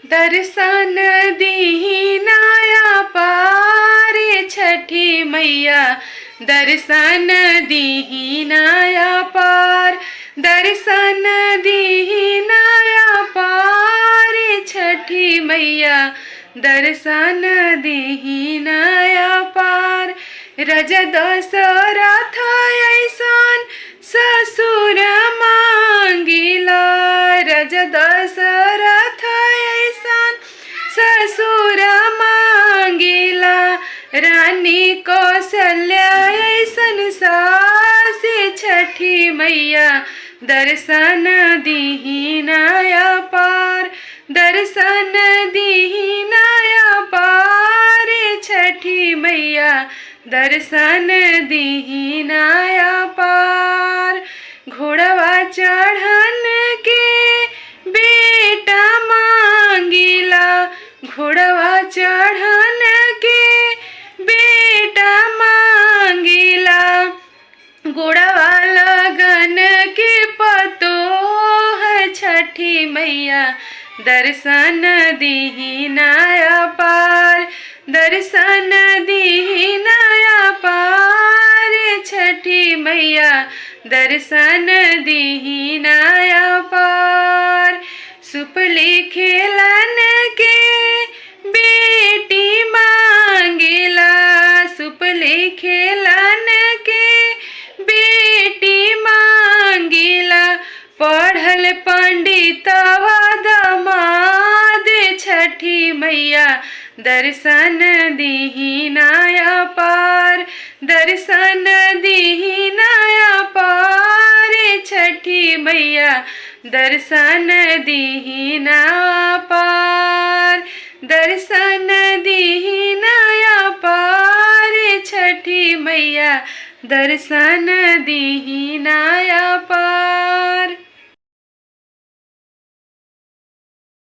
दर्शन दीनाया पार छठी मैया, दर्शन दीनाया पार, दर्शन दीनाया पार छठी मैया, दर्शन दीनाया पार। राजा दशरथ ऐसन ससुर मांगिला, राजा दशरथ ऐसन ससुर मांगिला, रानी कौशल्या ऐसन सास छठी मैया, दर्शन दीनाया पार, दर्शन दीनाया पार छठी मैया, दर्शन दीनाया पार। घोड़वा चढ़न के बेटा मांगिला, घोड़वा चढ़न के बेटा मांगिला, गोड़वा लगन के पतोह छठी मैया, दर्शन दीनाया पार, दर्शन दीनाया पार छठी मैया, दर्शन दीनाया पार। सुपली खेलन के बेटी मांगिला, सुपली खेलन के बेटी मांगिला, पढ़ल पंडितवा दमाद छठी मैया, दर्शन दीनाया पार, दर्शन दीनाया पार छठी मैया, दर्शन दीना पार, दर्शन दीनाया पार छठी मैया, दर्शन दीनाया पार।